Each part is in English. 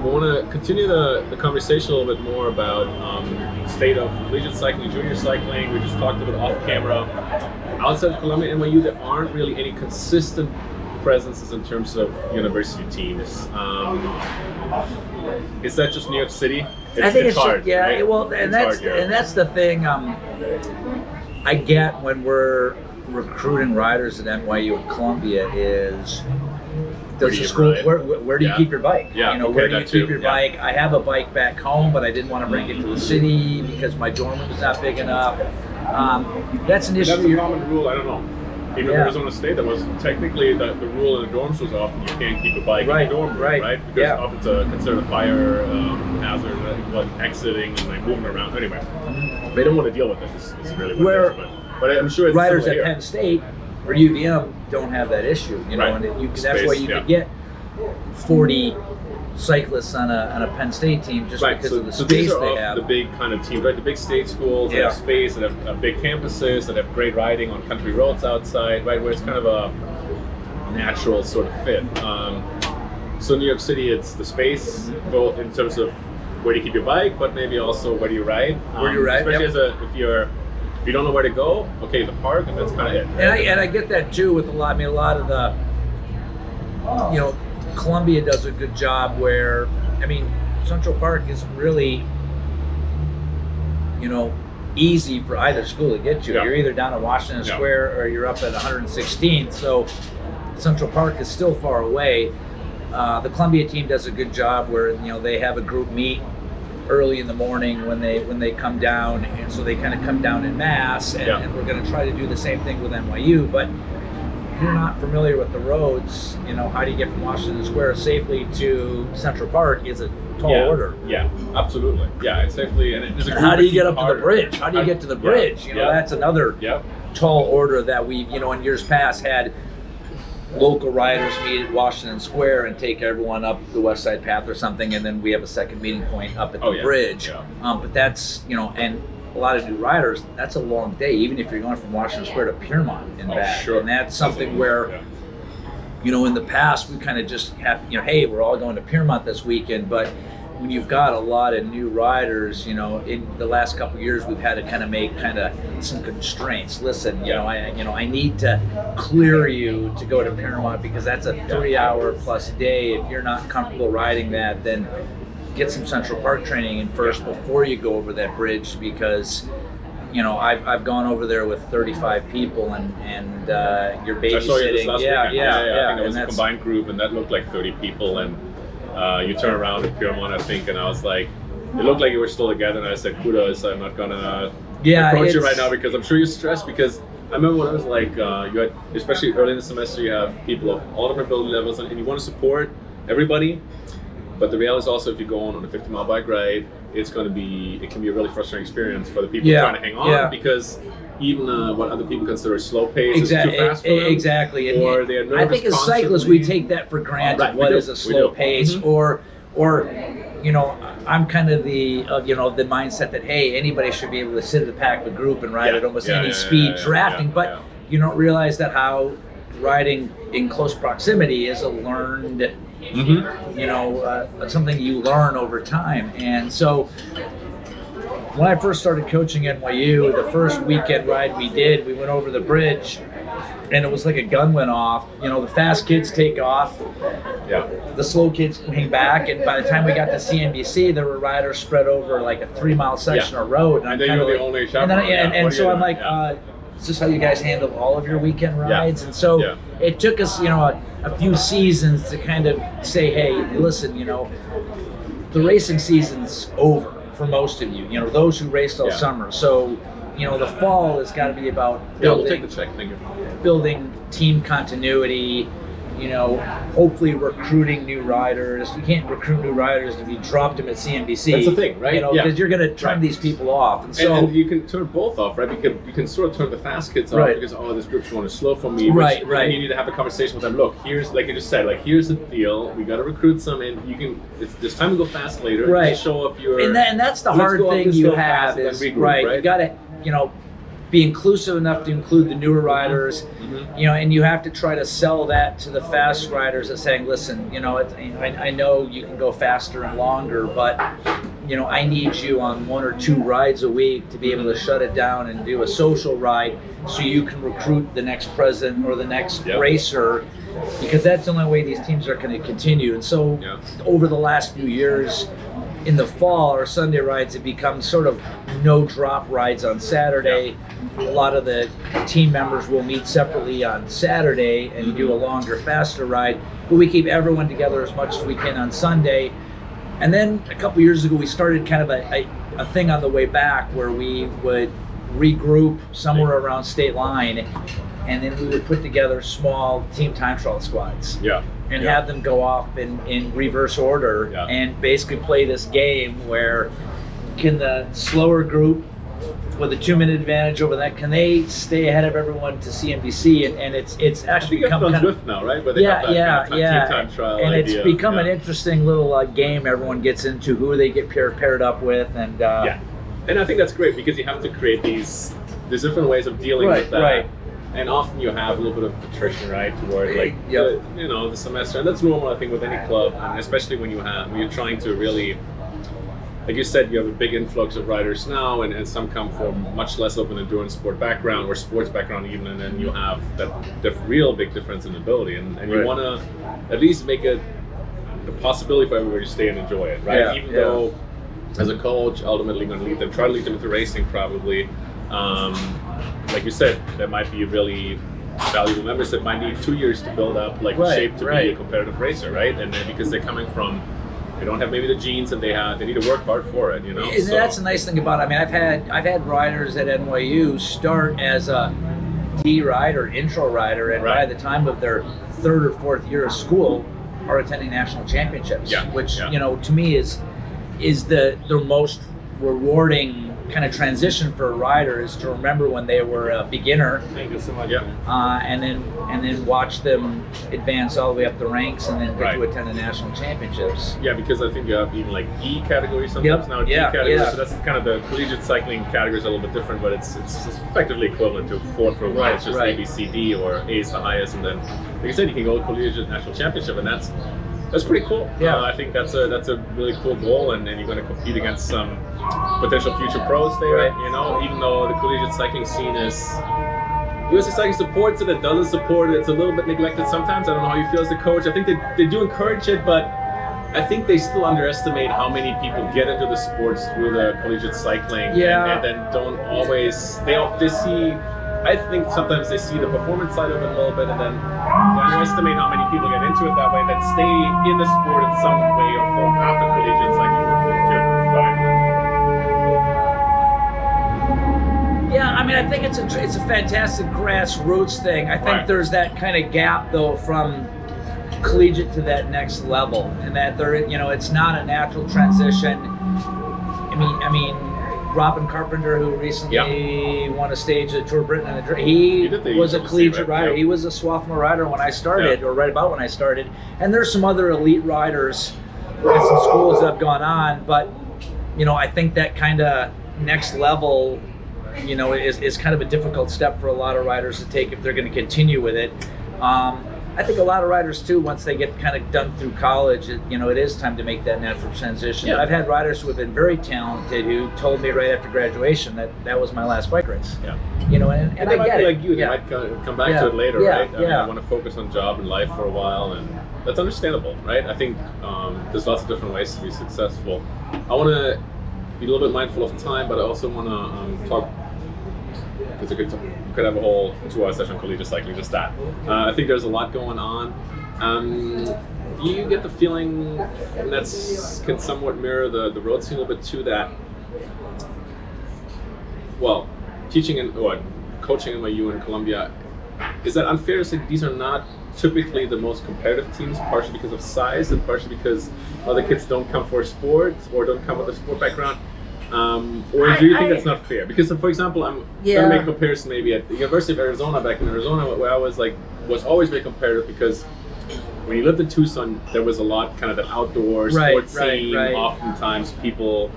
we want to continue the conversation a little bit more about state of collegiate cycling, junior cycling. We just talked about off camera. Outside of Columbia and NYU, there aren't really any consistent presences in terms of university teams. Is that just New York City? I think it's hard. yeah. Right? Well, and that's the thing. I get when we're recruiting riders at NYU and Columbia is does the school where do you keep your bike? Yeah, where do you keep your bike? I have a bike back home, but I didn't want to bring it to the city because my dorm room is not big enough. That's an issue. That's a common rule. I don't know. Even in Arizona State, that was technically the rule in the dorms was often you can't keep a bike in the dorm room, right? Because often it's considered a fire hazard, exiting and like moving around. Anyway, they don't want to deal with it. It's really what it is. But I'm sure it's riders at Penn State or UVM don't have that issue, and that's why you could get 40 cyclists on a Penn State team just because of the space they have. The big kind of teams, right? The big state schools that have space, that have big campuses, that have great riding on country roads outside, right? Where it's kind of a natural sort of fit. So New York City, it's the space, both in terms of where do you keep your bike, but maybe also where do you ride. Especially if you don't know where to go, okay, the park, and that's kind of it. And I get that too with a lot of the, Columbia does a good job where, Central Park isn't really, easy for either school to get to. You're either down at Washington Square or you're up at 116th, so Central Park is still far away. The Columbia team does a good job where, they have a group meet early in the morning when they come down, and so they kind of come down in mass, and we're going to try to do the same thing with NYU, but if you're not familiar with the roads, how do you get from Washington Square safely to Central Park is a tall order. Yeah, absolutely. Yeah, it's safely, and it's how do you get up to the bridge? How do you get to the bridge? That's another tall order that we've, in years past had local riders meet at Washington Square and take everyone up the West Side Path or something, and then we have a second meeting point up at the bridge. Yeah. But that's, and a lot of new riders, that's a long day, even if you're going from Washington Square to Piermont and back. Sure. And that's something where, in the past, we kind of just have, hey, we're all going to Piermont this weekend, but when you've got a lot of new riders, in the last couple of years, we've had to kind of make some constraints. Listen, I need to clear you to go to Piermont because that's a 3-hour plus day. If you're not comfortable riding that, then get some Central Park training in first before you go over that bridge, because I've gone over there with 35 people and you're babysitting. I saw you this last weekend. I think it was a combined group, and that looked like 30 people, and you turn around at Piermont, I think, and I was like, it looked like you were still together, and I said, kudos, I'm not gonna approach you right now because I'm sure you're stressed, because I remember when I was like, you had, especially early in the semester, you have people of all different ability levels, and you want to support everybody, but the reality is also if you go on a 50-mile bike ride, it can be a really frustrating experience for the people trying to hang on, because even what other people consider a slow pace is too fast for them. Exactly. Or they're nervous. I think as cyclists we take that for granted. What is a slow pace? Or I'm kind of the the mindset that, hey, anybody should be able to sit at the back of a group and ride at almost any speed drafting. But you don't realize that how riding in close proximity is a learned, something you learn over time. And so when I first started coaching at NYU, the first weekend ride we did, we went over the bridge, and it was like a gun went off. The fast kids take off, the slow kids hang back, and by the time we got to CNBC, there were riders spread over like a 3-mile section of road. And then you were the only chaperone. So I'm like, is this how you guys handle all of your weekend rides? And so it took us, a few seasons to kind of say, hey, listen, the racing season's over for most of you, those who raced all summer. So, the fall has got to be about building, we'll take the check. Thank you. Building team continuity, hopefully recruiting new riders. You can't recruit new riders if you dropped them at CNBC. That's the thing, right? Because you're going to turn these people off. And so and you can turn both off, right? Because you can sort of turn the fast kids off because, this group's going to slow for me. Right. And you need to have a conversation with them. Look, here's, like you just said, here's the deal. We got to recruit some, and there's time to go fast later. Right. Just show up your... And that's the hard thing you have is, you got to, be inclusive enough to include the newer riders, and you have to try to sell that to the fast riders as saying, listen, I know you can go faster and longer, but I need you on 1 or 2 rides a week to be able to shut it down and do a social ride so you can recruit the next president or the next racer, because that's the only way these teams are going to continue. And so over the last few years, in the fall, our Sunday rides have become sort of no drop rides on Saturday. A lot of the team members will meet separately on Saturday and do a longer, faster ride, but we keep everyone together as much as we can on Sunday. And then a couple years ago, we started kind of a thing on the way back where we would regroup somewhere around state line, and then we would put together small team time trial squads. And have them go off in reverse order and basically play this game where can the slower group with a 2-minute advantage over that, can they stay ahead of everyone to CNBC? And it's actually become kind of now, right? Where they have that team time trial and idea. It's become an interesting little game everyone gets into, who they get paired up with, and and I think that's great because you have to create these different ways of dealing with that. And often you have a little bit of attrition, right, toward the semester, and that's normal, I think, with any club, and especially when you're trying to really, like you said, you have a big influx of riders now, and some come from much less of an endurance sport background or sports background even, and then you have that real big difference in ability, and you want to at least make it a possibility for everybody to stay and enjoy it, right? Even though, as a coach, ultimately going to try to lead them into racing probably. Like you said, there might be really valuable members that might need 2 years to build up shape to be a competitive racer, right? And then because they're coming from, they don't have maybe the genes, and they need to work hard for it, That's the nice thing about it. I mean, I've had riders at NYU start as a D rider, intro rider, and by the time of their 3rd or 4th year of school, are attending national championships, which to me is the most rewarding kind of transition for a rider, is to remember when they were a beginner. Thank you so much. And then watch them advance all the way up the ranks and then get to attend the national championships. Yeah, because I think you have even E category sometimes now, D category. So that's kind of the collegiate cycling categories are a little bit different, but it's effectively equivalent to 4 for one. It's just A, B, C, D, or A is the highest, and then like you said, you can go to collegiate national championship, and that's pretty cool. I think that's a really cool goal, and you're going to compete against some potential future pros there. Even though the collegiate cycling scene is, USA Cycling supports it, it doesn't support it. It's a little bit neglected sometimes. I don't know how you feel as the coach. I think they do encourage it, but I think they still underestimate how many people get into the sports through the collegiate cycling, and then don't always they see. I think sometimes they see the performance side of it a little bit, and then they underestimate how many people get into it that way, that stay in the sport in some way or form after collegiate cycling. Yeah, I mean, I think it's a fantastic grassroots thing. I think there's that kind of gap though from collegiate to that next level, and that it's not a natural transition. I mean. Robin Carpenter, who recently won a stage at Tour Britain, and he was a collegiate rider. He was a Swarthmore rider when I started, or right about when I started. And there's some other elite riders at some schools that have gone on, but I think that kind of next level, is kind of a difficult step for a lot of riders to take if they're going to continue with it. I think a lot of riders too, once they get kind of done through college, it is time to make that natural transition. I've had riders who have been very talented who told me right after graduation that was my last bike race. And they I might get be it. like you. They might come back to it later, right? I want to focus on job and life for a while, and that's understandable, right? I think there's lots of different ways to be successful. I want to be a little bit mindful of time, but I also want to talk, because we could have a whole 2-hour session on collegiate cycling, just that. I think there's a lot going on. Do you get the feeling, and that's can somewhat mirror the road scene a little bit too, that, well, teaching or coaching NYU in Columbia, is that unfair to say these are not typically the most competitive teams, partially because of size and partially because other kids don't come for sports or don't come with a sport background? Or do you think that's not fair? Because, for example, I'm going to make a comparison maybe at the University of Arizona, back in Arizona, where I was always very competitive, because when you lived in Tucson, there was a lot kind of that outdoor sports scene. Oftentimes people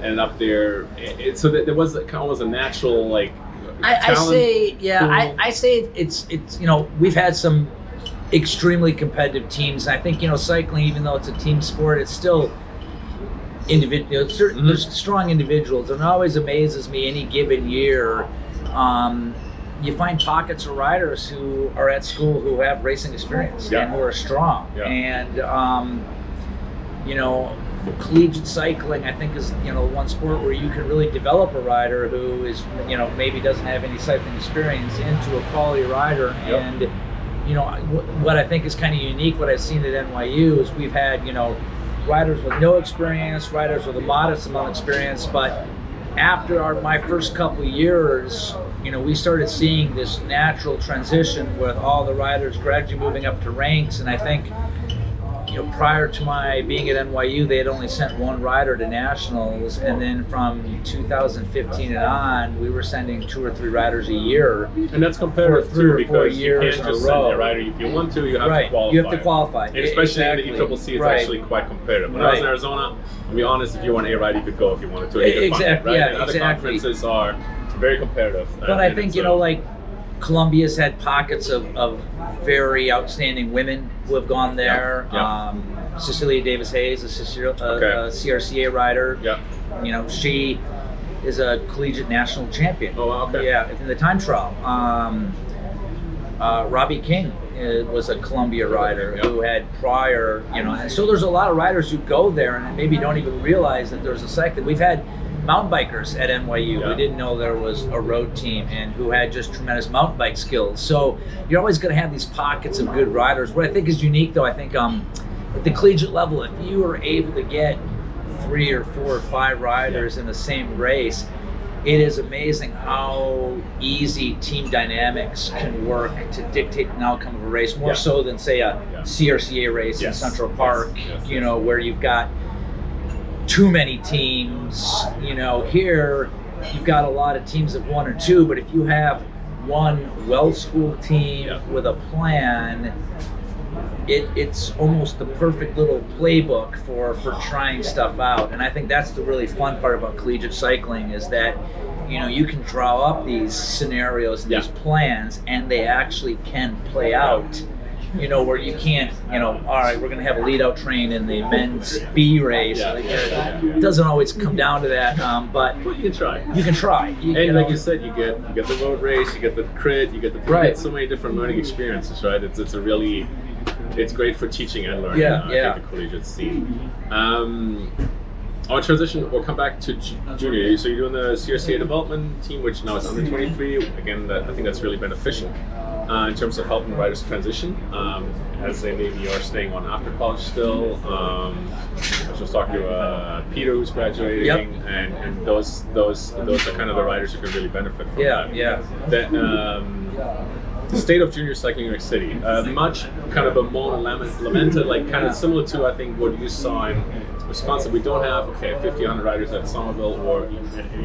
ended up there. So there was almost a natural I say, yeah, I say it's we've had some extremely competitive teams. And I think, cycling, even though it's a team sport, it's still individual. There's strong individuals, and it always amazes me any given year. You find pockets of riders who are at school who have racing experience and who are strong. And collegiate cycling, I think, is one sport where you can really develop a rider who is maybe doesn't have any cycling experience into a quality rider. And what I think is kind of unique, what I've seen at NYU is we've had riders with no experience, riders with a modest amount of experience, but after my first couple of years, we started seeing this natural transition with all the riders gradually moving up to ranks. And I think prior to my being at NYU, they had only sent one rider to nationals, and then from 2015 and on, we were sending 2 or 3 riders a year. And that's competitive too, because you can't just send a rider if you want to. You have to qualify. You have to qualify, and especially in the ECCC, it's actually quite competitive. When I was in Arizona, to be honest, if you want a rider, you could go if you wanted to. Exactly. And other conferences are very competitive. But I think like Columbia's had pockets of very outstanding women who have gone there. Cecilia Davis-Hayes, a CRCA rider. She is a collegiate national champion. Oh, wow, okay. Yeah, in the time trial. Robbie King was a Columbia rider who had prior, and so there's a lot of riders who go there and maybe don't even realize that there's a cycling. We've had mountain bikers at NYU who didn't know there was a road team and who had just tremendous mountain bike skills. So you're always going to have these pockets of good riders. What I think is unique, though, I think at the collegiate level, if you are able to get 3 or 4 or 5 riders in the same race, it is amazing how easy team dynamics can work to dictate an outcome of a race, more so than, say, a CRCA race in Central Park, where you've got too many teams. Here you've got a lot of teams of 1 or 2, but if you have one well-schooled team with a plan, it's almost the perfect little playbook for trying stuff out. And I think that's the really fun part about collegiate cycling, is that you can draw up these scenarios and these plans, and they actually can play out. Where you can't, all right, we're going to have a lead-out train in the men's B race. It doesn't always come down to that, but you can try. You can try. Like you said, you get the road race, you get the crit, you get so many different learning experiences, right? It's great for teaching and learning. The collegiate scene. Our transition, we'll come back to junior. So you're doing the CRCA development team, which now is under 23. Again, I think that's really beneficial in terms of helping riders transition, as they maybe are staying on after college still. I was just talking to Peter, who's graduating, and those are kind of the riders who can really benefit from that. The state of junior cycling in New York City, much kind of a more lamented, like kind of similar to, I think, what you saw in Wisconsin. We don't have 50, 100 riders at Somerville, or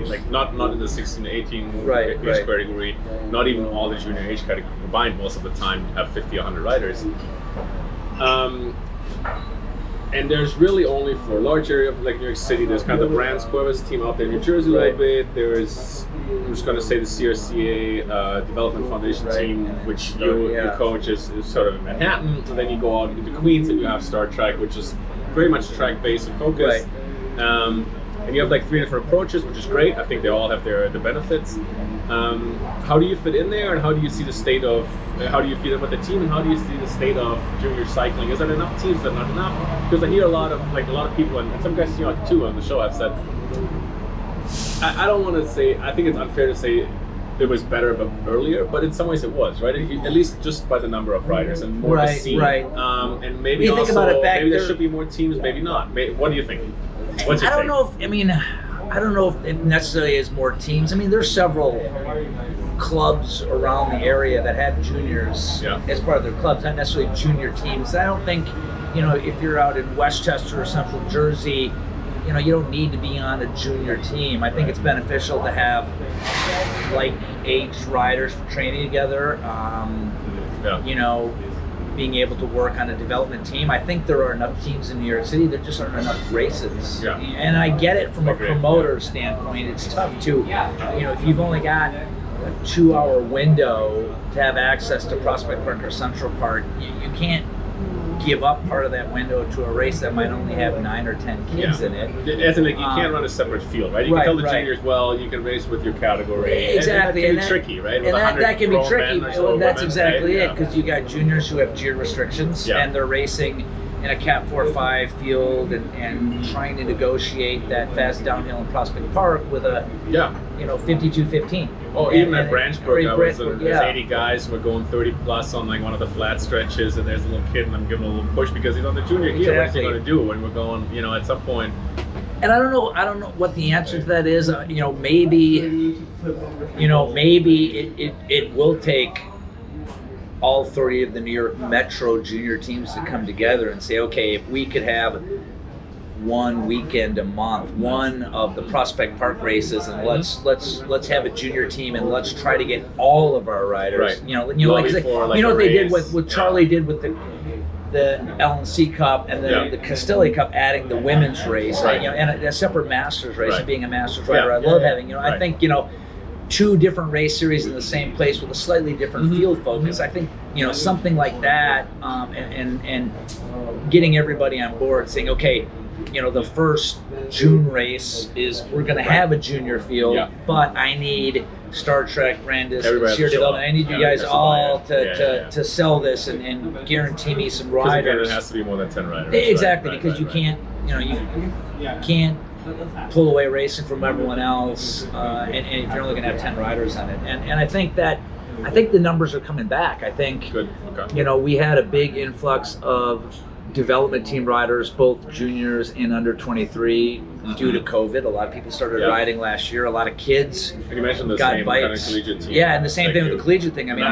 like not in the 16 to 18 age category, not even all the junior age category combined. Most of the time have 50, 100 riders. And there's really only for a large area of like New York City, there's kind of the Brands Cuevas team out there in New Jersey a little bit. There's, I'm just going to say, the CRCA Development Foundation team, which your coach is sort of in Manhattan. And then you go out into Queens and you have Star Trek, which is very much track-based and focused. And you have like 3 different approaches, which is great. I think they all have the benefits. How do you fit in there, and how do you see the state of, how do you fit in with the team, and how do you see the state of junior cycling? Is there enough teams? Is there not enough? Because I hear a lot of people, and some guys too on the show have said, I don't want to say, I think it's unfair to say it was better earlier, but in some ways it was, right? At least just by the number of riders and more to see. And maybe also, think about it maybe there should be more teams, maybe not. What do you think? What's your take? I don't know if it necessarily is more teams. I mean, there's several clubs around the area that have juniors as part of their clubs, not necessarily junior teams. I don't think, if you're out in Westchester or Central Jersey, you don't need to be on a junior team. I think it's beneficial to have like-aged riders for training together. Being able to work on a development team. I think there are enough teams in New York City. There just aren't enough races. And I get it from a promoter standpoint. It's tough to, if you've only got a 2-hour window to have access to Prospect Park or Central Park, you can't give up part of that window to a race that might only have 9 or 10 kids in it. As in, like, you can't run a separate field, right? You can tell the juniors, well, you can race with your category. Exactly. And that can be tricky, right? And that can be tricky. So that's exactly right? it, because you got juniors who have gear restrictions, and they're racing in a Cat 4-5 field and trying to negotiate that fast downhill in Prospect Park with a 52-15. Oh, even at Branchbrook, there's 80 guys who are going 30 plus on like one of the flat stretches, and there's a little kid, and I'm giving him a little push because he's on the junior gear. What's he going to do when we're going? At some point. And I don't know what the answer to that is. Maybe it will take all 30 of the New York Metro junior teams to come together and say, okay, if we could have one weekend a month, one of the Prospect Park races, and let's have a junior team, and let's try to get all of our riders. Right. What they did with Charlie did with the LNC Cup and the Castelli Cup, adding the women's race, and a separate Masters race. Being a Masters rider, I love having. I think 2 different race series in the same place with a slightly different field focus. I think something like that, and getting everybody on board, saying, okay, the first June race is we're going to have a junior field, but I need Star Trek, Brandis, and Sheer Development. I need you guys all to sell this and guarantee me some riders. It has to be more than 10 riders. Exactly, because you can't, you can't pull away racing from everyone else, and if you're only going to have 10 riders on it. And I think the numbers are coming back. I think, good. Okay. We had a big influx of development team riders, both juniors and under 23, due to COVID. A lot of people started riding last year. A lot of kids you mentioned the got same bikes. Kind of collegiate team. Yeah, and the same thing with the collegiate thing. I mean,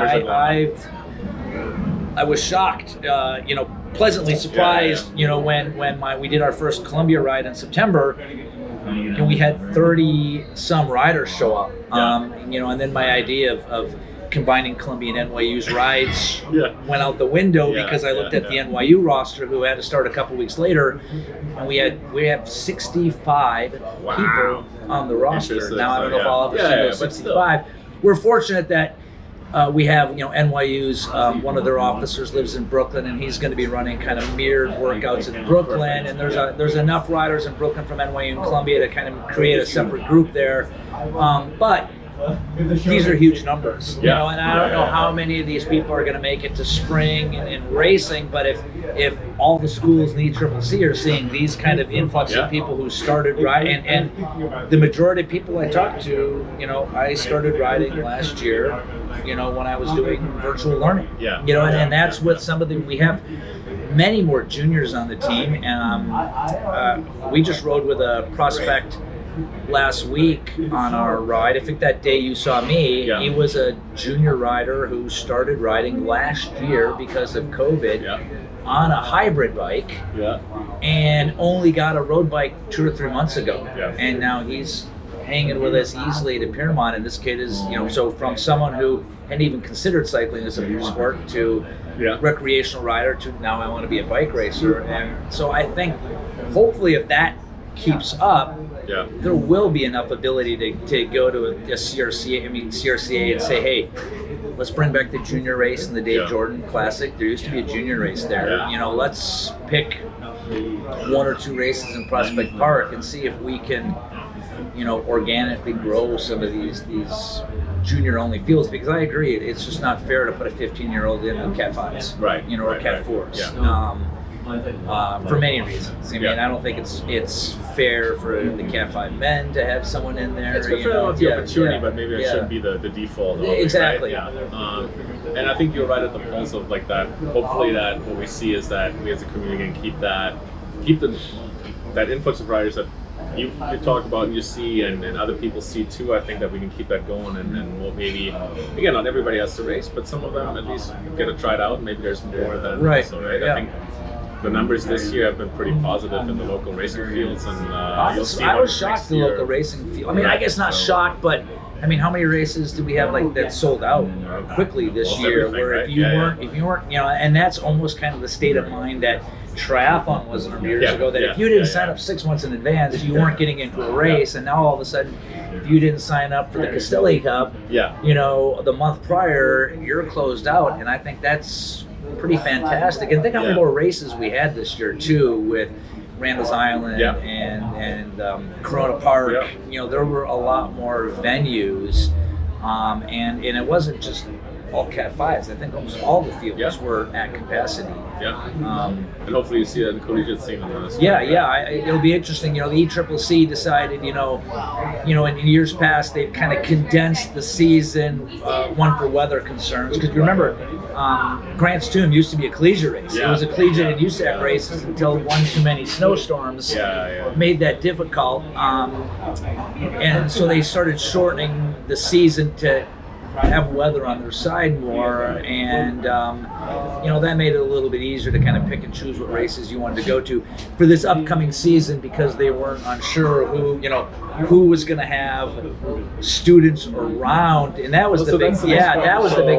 I was shocked, pleasantly surprised, when we did our first Columbia ride in September, and we had 30 some riders show up. And then my idea of combining Columbia and NYU's rides went out the window because I looked at the NYU roster, who had to start a couple weeks later, and we have 65 people on the roster. Now I don't know if I'll ever see those 65. We're fortunate that we have, NYU's, one of their officers lives in Brooklyn, and he's going to be running kind of mirrored workouts in Brooklyn. And there's enough riders in Brooklyn from NYU and Columbia to kind of create a separate group there. But these are huge numbers, and I don't know how many of these people are going to make it to spring and racing. But if all the schools in the ECCC are seeing these kind of influx of people who started riding, and the majority of people I talked to, I started riding last year, when I was doing virtual learning, and that's what we have many more juniors on the team. We just rode with a Prospect last week on our ride. I think that day you saw me, he was a junior rider who started riding last year because of COVID on a hybrid bike and only got a road bike 2 or 3 months ago. And now he's hanging with us easily to Piermont, and this kid is, so from someone who hadn't even considered cycling as a sport to recreational rider to now I want to be a bike racer. And so I think hopefully if that keeps up, there will be enough ability to go to a CRCA and say, hey, let's bring back the junior race and the Dave Jordan Classic. There used to be a junior race there. Let's pick 1 or 2 races in Prospect Park and see if we can, organically grow some of these junior-only fields, because I agree, it's just not fair to put a 15-year-old in with Cat 5s, or Cat 4s. For many reasons. I mean, I don't think it's fair for the Cat 5 men to have someone in there. It's good for the opportunity, but maybe it shouldn't be the default. Exactly. Right? And I think you're right at the pulse of like that. Hopefully, that what we see is that we as a community can keep that influx of riders that you talk about and you see, and other people see too. I think that we can keep that going, and we'll maybe, again, not everybody has to race, but some of them at least get to try it out. And maybe there's more than right. So, right? I think the numbers this year have been pretty positive in the local racing fields, and you'll see. I was shocked the local racing field. I mean, I guess not shocked, but I mean, how many races did we have that sold out quickly this year? Where if you weren't, and that's almost kind of the state of mind that triathlon was a number of years ago, that if you didn't sign up 6 months in advance, you weren't getting into a race, and now all of a sudden, if you didn't sign up for the Castelli Cup, you know, the month prior, you're closed out, and I think that's pretty fantastic. And think how many more races we had this year too, with Randall's Island and Corona Park. You know, there were a lot more venues, and it wasn't just all Cat 5s. I think almost all the fields were at capacity. And hopefully you see that in the collegiate scene. It'll be interesting. You know, the ECCC decided, you know, in years past they've kind of condensed the season, one for weather concerns. Because you remember, Grant's Tomb used to be a collegiate race. It was a collegiate and USAC race until one too many snowstorms made that difficult. And so they started shortening the season to have weather on their side more, and you know, that made it a little bit easier to kind of pick and choose what races you wanted to go to for this upcoming season, because they weren't unsure who was going to have students around, and that was the big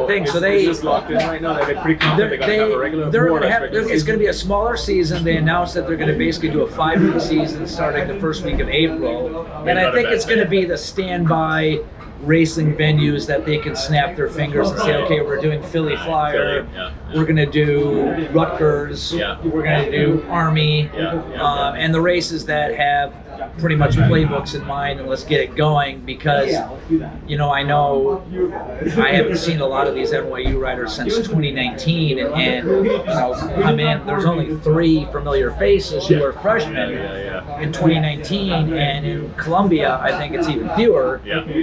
thing. So they just locked in right now. They're pretty confident they're going to have a regular. It's going to be a smaller season. They announced that they're going to basically do a 5-week season starting the first week of April, and I think it's going to be the standby racing venues that they can snap their fingers and say, okay, we're doing Philly Flyer, we're going to do Rutgers, we're going to do Army, and the races that have pretty much playbooks in mind, and let's get it going, because you know, I haven't seen a lot of these NYU riders since 2019, and you know, come in, there's only 3 familiar faces who are freshmen in 2019, and in Columbia I think it's even fewer.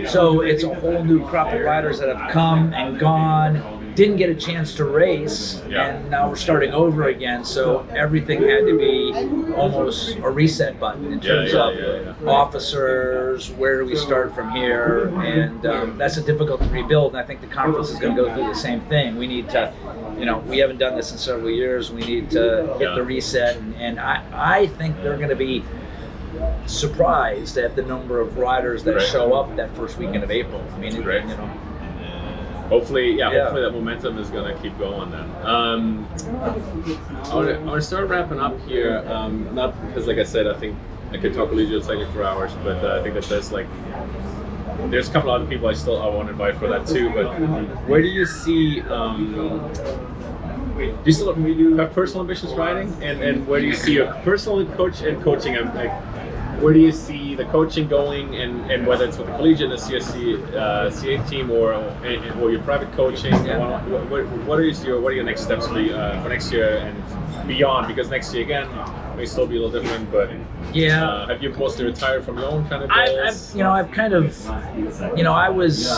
So it's a whole new crop of riders that have come and gone, didn't get a chance to race, and now we're starting over again. So everything had to be almost a reset button in terms of officers, where do we start from here, and that's a difficult to rebuild, and I think the conference is going to go through the same thing. We need to, you know, we haven't done this in several years, we need to hit the reset, and I think they're going to be surprised at the number of riders that show up that first weekend of April. I mean, you know, hopefully that momentum is going to keep going then. I want to start wrapping up here, not because, like I said, I think I could talk collegiate cycling for hours, but I think that there's a couple other people I want to invite for that too. But where do you see, do you still have personal ambitions riding, and where do you see your personal coaching? Where do you see the coaching going, and whether it's with the collegiate and the CA team or your private coaching? What are your next steps for next year and beyond? Because next year again may still be a little different, but have you mostly retired from your own kind of goals? I was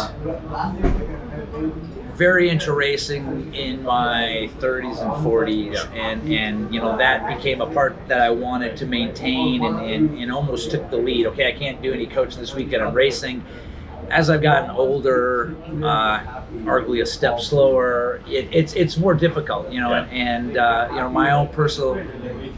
very into racing in my 30s and 40s, and you know, that became a part that I wanted to maintain, and almost took the lead. Okay, I can't do any coaching this weekend, I'm racing. As I've gotten older, arguably a step slower, it's more difficult, you know, and you know, my own personal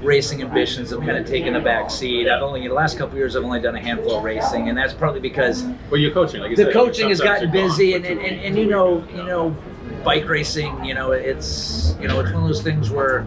racing ambitions have kind of taken a back seat. I've only, in the last couple of years, I've only done a handful of racing, and that's probably because you're coaching, like you the said, coaching has gotten busy, and you know, bike racing, you know, it's one of those things where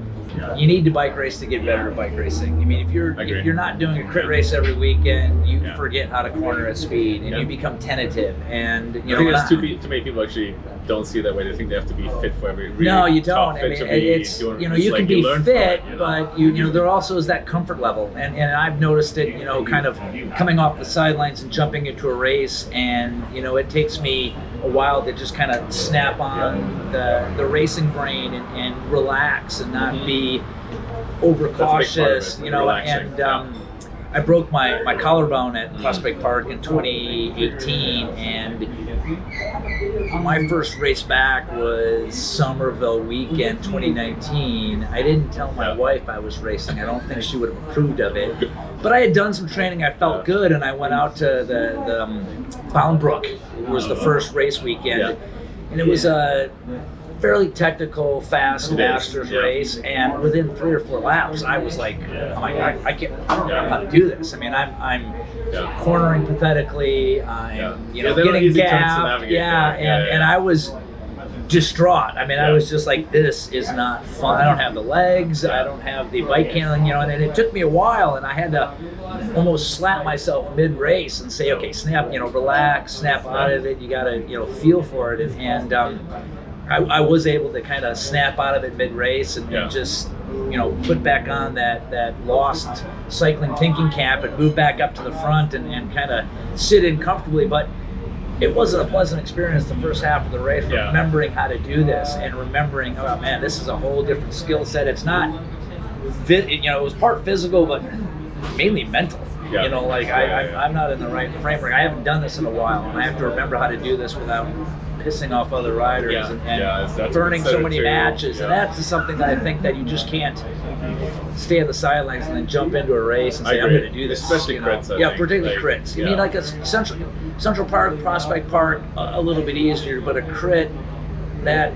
you need to bike race to get better at bike racing. I mean, if you're not doing a crit race every weekend, you forget how to corner at speed, and you become tentative. And you know, I think there's too many people actually don't see it that way. They think they have to be fit for every. Really no, you don't. I mean, it's you know, you can be fit, but you know, there also is that comfort level, and I've noticed it. You know, kind of coming off the sidelines and jumping into a race, and you know, it takes me a while to just kind of snap on the racing brain and relax and not be overcautious, you know. Relaxing. And I broke my collarbone at Prospect Park in 2018, and my first race back was Somerville weekend 2019. I didn't tell my wife I was racing. I don't think she would have approved of it. But I had done some training. I felt good, and I went out to the Boundbrook. It was the first race weekend, and it was a fairly technical, fast masters race. And within 3 or 4 laps, I was like, oh my God, I don't know how to do this. I mean, I'm cornering pathetically, you know, getting gapped. And I was distraught. I mean, I was just like, this is not fun. I don't have the legs. I don't have the bike handling, you know, and it took me a while, and I had to almost slap myself mid-race and say, okay, snap, you know, relax, snap out of it. You got to, you know, feel for it. And I was able to kind of snap out of it mid-race and just, you know, put back on that lost cycling thinking cap and move back up to the front and kind of sit in comfortably. But it wasn't a pleasant experience the first half of the race, remembering how to do this and remembering, oh man, this is a whole different skill set. It's not, you know, it was part physical, but mainly mental. Yeah. You know, like I'm not in the right framework. I haven't done this in a while, and I have to remember how to do this without pissing off other riders and burning so many matches. And that's something that I think that you just can't stay on the sidelines and then jump into a race and say, I'm going to do this. Especially crits. Particularly crits. You need like a Central Park, Prospect Park, a little bit easier, but a crit, that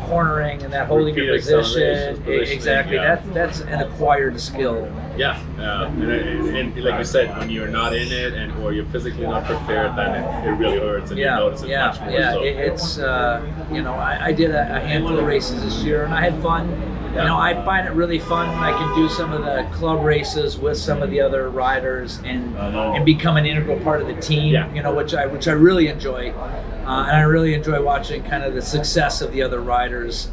cornering and that holding your position, exactly. That's an acquired skill. And like you said, when you're not in it or you're physically not prepared, then it really hurts and you notice it much more. It's you know, I did a handful of races this year and I had fun. You know, I find it really fun when I can do some of the club races with some of the other riders and become an integral part of the team. You know, which I really enjoy. And I really enjoy watching kind of the success of the other riders,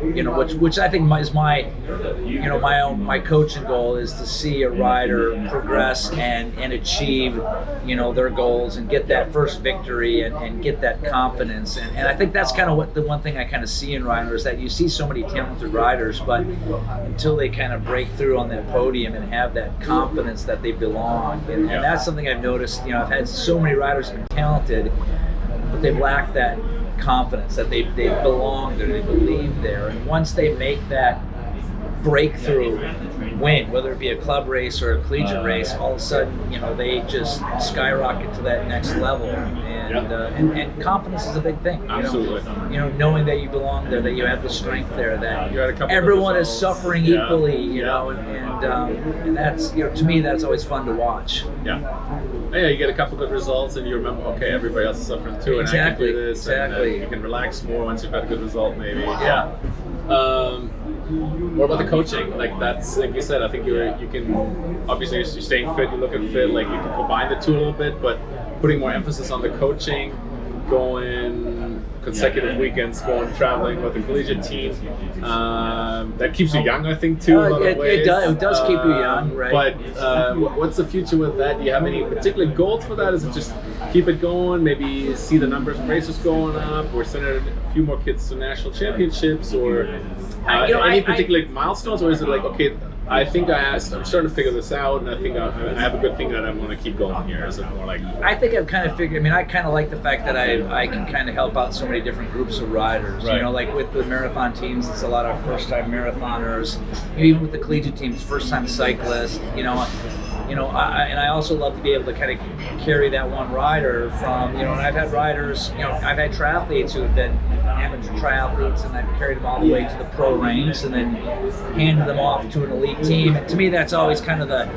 you know, which I think is my coaching goal is to see a rider progress and achieve, you know, their goals and get that first victory and get that confidence. And I think that's kind of what the one thing I kind of see in riders, that you see so many talented riders, but until they kind of break through on that podium and have that confidence that they belong. And that's something I've noticed. You know, I've had so many riders who are talented, but they've lacked that confidence that they belong there, they believe there. And once they make that breakthrough win, whether it be a club race or a collegiate race, all of a sudden, you know, they just skyrocket to that next level. And confidence is a big thing. Absolutely. You know, knowing that you belong there, that you have the strength there, that everyone is suffering equally, you know, and that's, you know, to me, that's always fun to watch. You get a couple good results and you remember, okay, everybody else is suffering too, and I can do this. And you can relax more once you've had a good result, maybe. What about the coaching? Like that's, like you said, I think you can, obviously you're staying fit, you're looking fit, like you can combine the two a little bit, but putting more emphasis on the coaching, going consecutive weekends, going traveling with the collegiate team, that keeps you young, I think, too. It does keep you young, right? But what's the future with that? Do you have any particular goals for that? Is it just keep it going, maybe see the numbers of races going up, or send a few more kids to national championships, or any particular milestones, or is it like, okay, I think I'm starting to figure this out, and I think I have a good thing that I'm going to keep going here. Is it more like? I think I've kind of figured. I mean, I kind of like the fact that I can kind of help out so many different groups of riders. Right. You know, like with the marathon teams, it's a lot of first-time marathoners. Even with the collegiate teams, first-time cyclists. I also love to be able to kind of carry that one rider from. You know, and I've had riders. You know, I've had triathletes who have been amateur triathletes, and I've carried them all the way to the pro ranks, and then handed them off to an elite team. And to me, that's always kind of the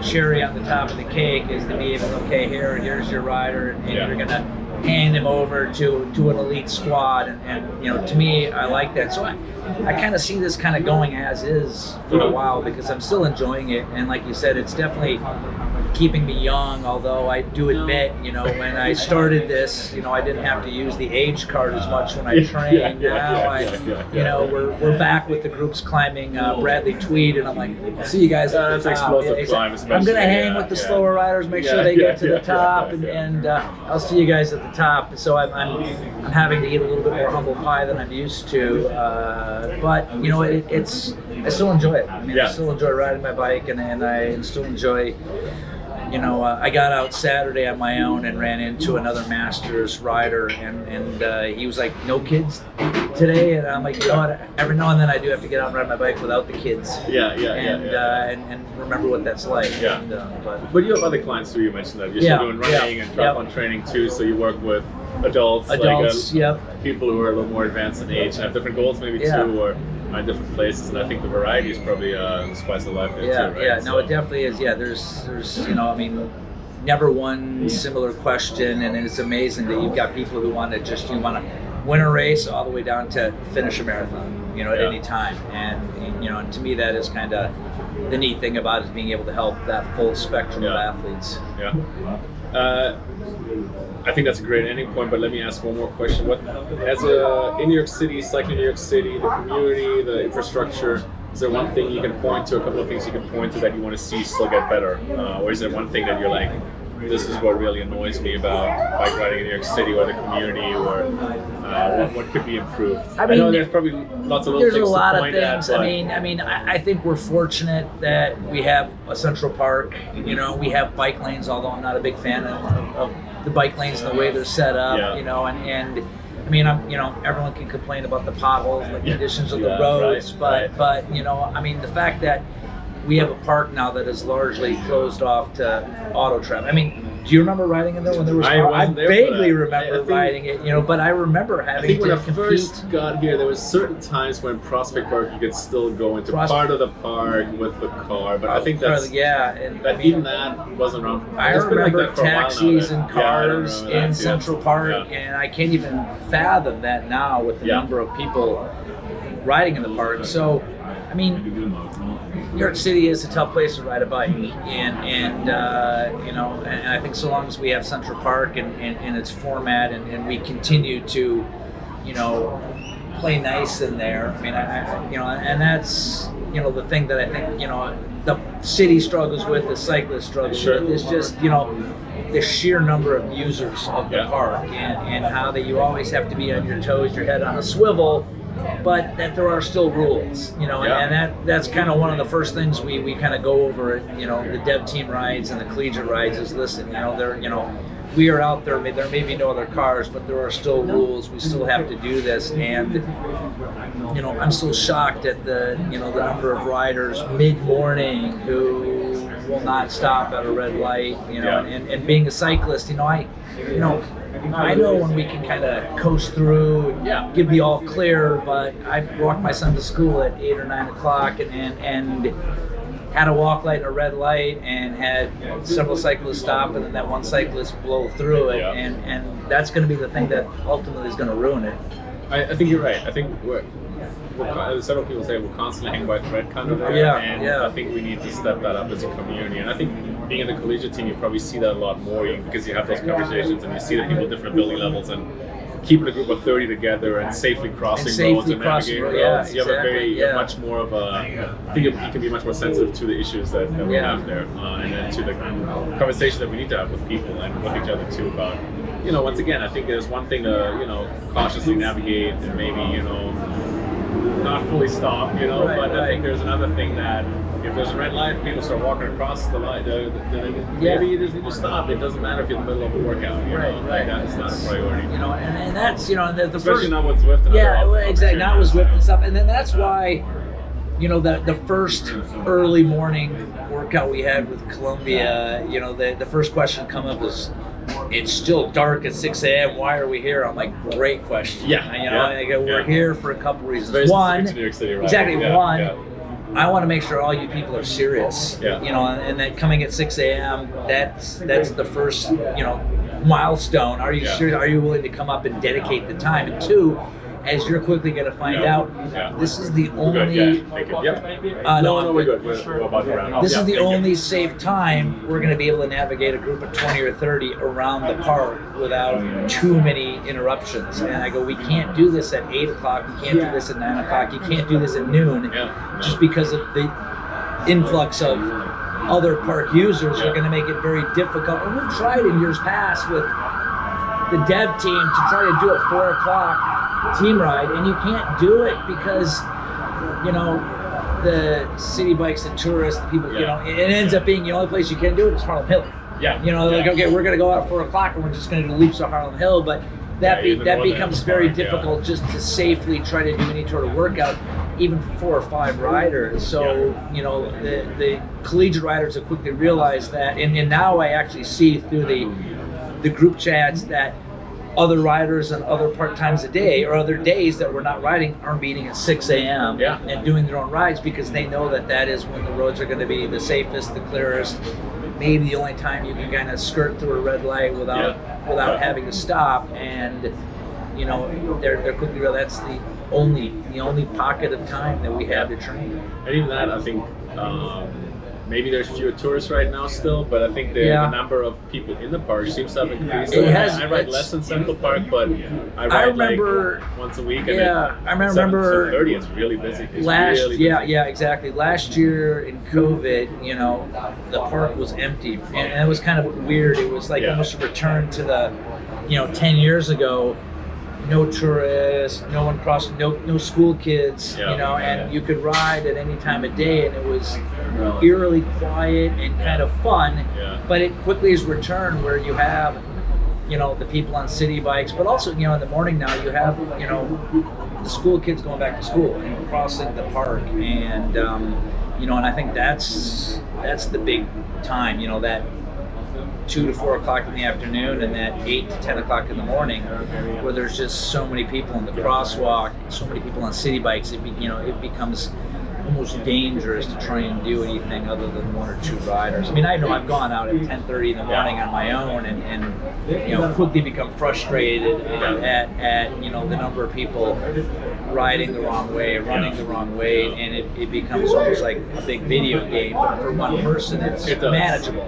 cherry on the top of the cake, is to be able to, okay, here's your rider, and you're gonna hand him over to an elite squad, and you know, to me, I like that. So I kind of see this kind of going as is for a while, because I'm still enjoying it, and like you said, it's definitely keeping me young, although I do admit, you know, when I started this, you know, I didn't have to use the age card as much when I trained. You know, we're back with the groups climbing Bradley Tweed, and I'm like, I'll see you guys at the top. Explosive climb, I'm going to hang with the slower riders, make sure they get to the top, and I'll see you guys at the top. So I'm having to eat a little bit more humble pie than I'm used to, but you know, I still enjoy it. I mean, I still enjoy riding my bike, and I still enjoy. You know, I got out Saturday on my own and ran into another Masters rider, and he was like, "No kids today," and I'm like, "You know what? Every now and then I do have to get out and ride my bike without the kids." And remember what that's like. But you have other clients too. You mentioned that you're still doing running and triathlon training too. So you work with adults, people who are a little more advanced in age and have different goals maybe too, or different places, and I think the variety is probably the spice of life there too, right? No, it definitely is. There's you know, I mean, never one similar question, and it's amazing that you've got people who want to win a race all the way down to finish a marathon, at any time. And to me, that is kind of the neat thing about it, is being able to help that full spectrum of athletes. Yeah. I think that's a great ending point, but let me ask one more question. In New York City, cycling in New York City, the community, the infrastructure, is there one thing you can point to, a couple of things you can point to that you want to see still get better? Or is there one thing that you're like, this is what really annoys me about bike riding in New York City, or the community, or what could be improved? I know there's probably lots of little things to point at. There's a lot of things. I think we're fortunate that we have a Central Park. We have bike lanes, although I'm not a big fan of the bike lanes and the way they're set up. Everyone can complain about the potholes, the conditions of the roads, but the fact that we have a park now that is largely closed off to auto traffic. Do you remember riding in there when there was? I vaguely remember riding it, but I remember having to compete. I think when I first got here, there was certain times when Prospect Park you could still go into part of the park with the car, but I think that's even that wasn't around. I remember taxis and cars in Central Park, and I can't even fathom that now with the number of people riding in the park. So, New York City is a tough place to ride a bike, and I think so long as we have Central Park and its format, and we continue to, play nice in there. And that's the thing that I think the city struggles with, the cyclist struggles with, is just the sheer number of users of the park, and how that you always have to be on your toes, your head on a swivel. But that there are still rules, and that's kind of one of the first things we kind of go over at, the dev team rides and the collegiate rides is, listen, we are out there, there may be no other cars, but there are still rules. We still have to do this, and I'm still shocked at the number of riders mid-morning who will not stop at a red light, and being a cyclist, I know when we can kind of coast through and give the all clear, but I walked my son to school at 8 or 9 o'clock and had a walk light and a red light, and had several cyclists stop, and then that one cyclist blow through it, and that's going to be the thing that ultimately is going to ruin it. I think you're right. I think several people say we're constantly hanging by a thread kind of there, I think we need to step that up as a community. And I think being in the collegiate team, you probably see that a lot more because you have those conversations and you see the people different ability levels, and keeping a group of 30 together and safely crossing roads and navigating roads. You have much more of I think you can be much more sensitive to the issues that we have there, and then to the conversation that we need to have with people and with each other too about, once again, I think there's one thing to, cautiously navigate and maybe, not fully stop, but I think there's another thing that if there's a red light, people start walking across the light, then maybe you just need to stop. It doesn't matter if you're in the middle of a workout, that's not a priority. And that's, the especially first, not with Zwift. Exactly, not with Zwift and stuff. And then that's why, the first early morning workout we had with Columbia, the first question come up was, it's still dark at 6 a.m. Why are we here? I'm like, great question. We're here for a couple reasons. One, New York City, right? Exactly. I want to make sure all you people are serious. And that coming at 6 a.m. That's the first milestone. Are you serious? Are you willing to come up and dedicate the time? And two, as you're quickly going to find out, this is the only. We're good. We're about to round. This is the only safe time we're going to be able to navigate a group of 20 or 30 around the park without too many interruptions. And I go, we can't do this at 8 o'clock. We can't do this at 9 o'clock. You can't do this at noon, just because of the influx of other park users are going to make it very difficult. And we've tried in years past with the dev team to try to do a 4 o'clock team ride, and you can't do it because the city bikes, the tourists, the people, it ends up being the only place you can do it is Harlem Hill. Okay, we're going to go out at 4 o'clock and we're just going to do leaps to Harlem Hill, but that becomes very difficult just to safely try to do any sort of workout, even for 4 or 5 riders. So the collegiate riders have quickly realized that, and now I actually see through the group chats that other riders on other part times a day or other days that we're not riding are meeting at 6 a.m. And doing their own rides, because they know that is when the roads are going to be the safest, the clearest, maybe the only time you can kind of skirt through a red light without having to stop. And you know, they're quickly realize that's the only pocket of time that we have to train. And even that, I think. Maybe there's fewer tourists right now still, but I think the number of people in the park seems to have increased. I ride less in Central Park, but I ride like once a week. And I remember 7:30 it's really busy. Exactly. Last year in COVID, you know, the park was empty, and it was kind of weird. It was like almost a return to the, you know, 10 years ago. No tourists, no one crossing, no school kids, you know, and you could ride at any time of day, and it was eerily quiet and kind of fun. But it quickly has returned where you have, you know, the people on city bikes, but also, you know, in the morning now you have, you know, the school kids going back to school and crossing the park, and you know, and I think that's the big time, you know, that 2 to 4 o'clock in the afternoon and that 8 to 10 o'clock in the morning, where there's just so many people in the crosswalk, so many people on city bikes. It becomes almost dangerous to try and do anything other than 1 or 2 riders. I mean, I know I've gone out at 10:30 in the morning on my own and you know, quickly become frustrated at you know, the number of people riding the wrong way, running the wrong way, and it becomes almost like a big video game. But for one person, it's manageable.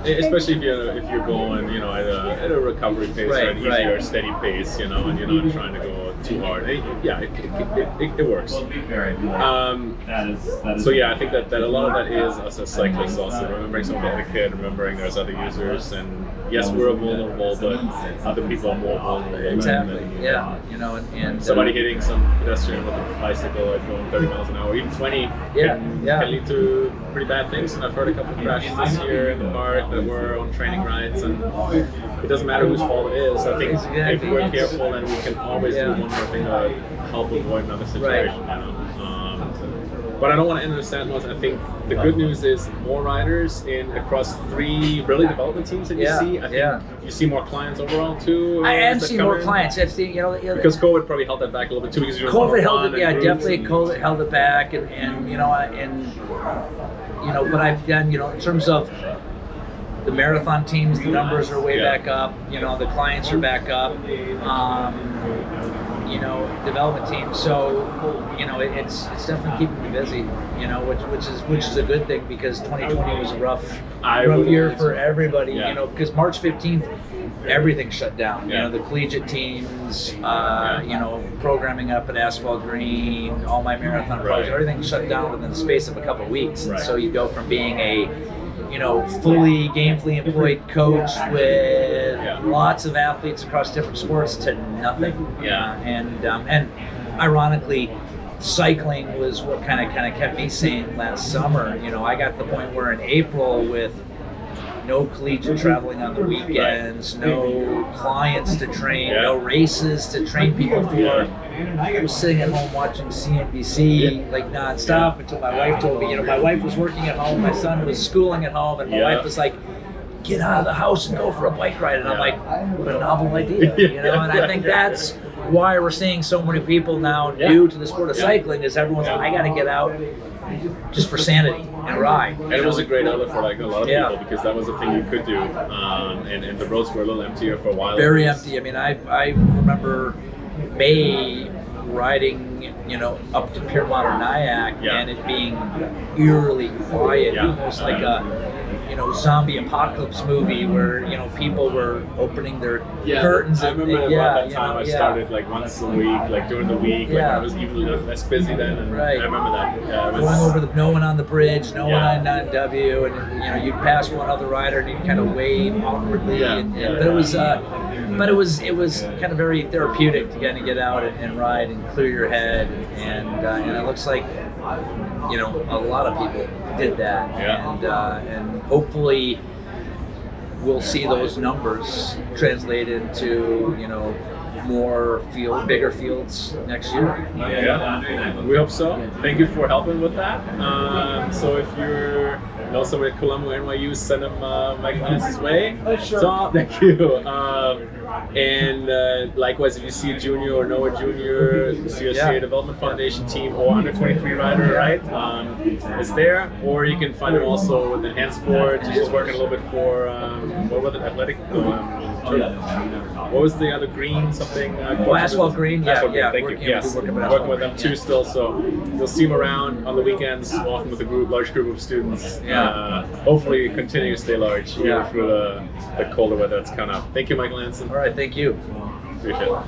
Especially if you're going, you know, at a recovery pace or an easier, steady pace, you know, and you're not trying to go too hard. It works. So I think that a lot of that is us as cyclists also remembering some etiquette, remembering there's other users, and yes, we're vulnerable, but other people are more vulnerable. Exactly. You know, and somebody hitting some pedestrian with a bicycle at going 30 miles an hour, even 20, can lead to pretty bad things. And I've heard a couple of crashes this year in the park that were on training rides, and it doesn't matter whose fault it is. I think if we're careful, then we can always do one more thing to help avoid another situation. You know? But I don't want to understand much. I think the good news is more riders across 3 really development teams that you see. I think you see more clients overall too. I am seeing more clients. I've seen, you know, because COVID probably held that back a little bit too. Because COVID held it, definitely. COVID held it back, and you know, what I've done, you know, in terms of the marathon teams, the numbers are way back up. You know, the clients are back up. You know, development teams. So, you know, it's definitely keeping me busy. You know, which is a good thing, because 2020 was a rough year for everybody. You know, because March 15th, everything shut down. You know, the collegiate teams, you know, programming up at Asphalt Green, all my marathon projects, everything shut down within the space of a couple of weeks. And so you go from being a, you know, fully gainfully employed coach with lots of athletes across different sports to nothing. And ironically, cycling was what kind of kept me sane last summer. You know, I got to the point where in April, with no collegiate traveling on the weekends, no clients to train, no races to train people for, I was sitting at home watching CNBC like nonstop until my wife told me, you know, my wife was working at home, my son was schooling at home, and my wife was like, get out of the house and go for a bike ride. And I'm like, what a novel idea, you know? And I think that's why we're seeing so many people now new to the sport of cycling, is everyone's like, I got to get out just for sanity and ride. And it was a great outlet for like a lot of people, because that was a thing you could do. And the roads were a little emptier for a while. Very empty. I mean, I remember May riding, you know, up to Piermont or Nyack, and it being eerily quiet, almost like a, you know, zombie apocalypse movie where, you know, people were opening their curtains. I remember around that time I started like once a week, like during the week, like I was even less busy then, and I remember that. Going over no one on the bridge, no one on 9W, and you know, you'd pass one other rider and you'd kind of wave awkwardly, but it was kind of very therapeutic to kind of get out and ride and clear your head, and it looks like, you know, a lot of people did that, and hopefully we'll see those numbers translated into, you know, bigger fields next year. We hope so. Thank you for helping with that. So if you know somebody at Colombo, NYU, send them Mikael Hanson's way. So, thank you. And likewise, if you see a junior or know a junior, you see a CA Development Foundation team or under 23 rider, right? It's there. Or you can find them also with Enhanced Sports. He's working a little bit for what was it, athletic. What was the other green? Something? Asphalt Green. Yeah, Asphalt Green, yeah. thank you. Yes, working with them too still. So you'll see them around on the weekends, often with a large group of students. Yeah. Hopefully continue to stay large even through the colder weather that's coming up. Thank you, Mikael Hanson. All right, thank you. Appreciate it.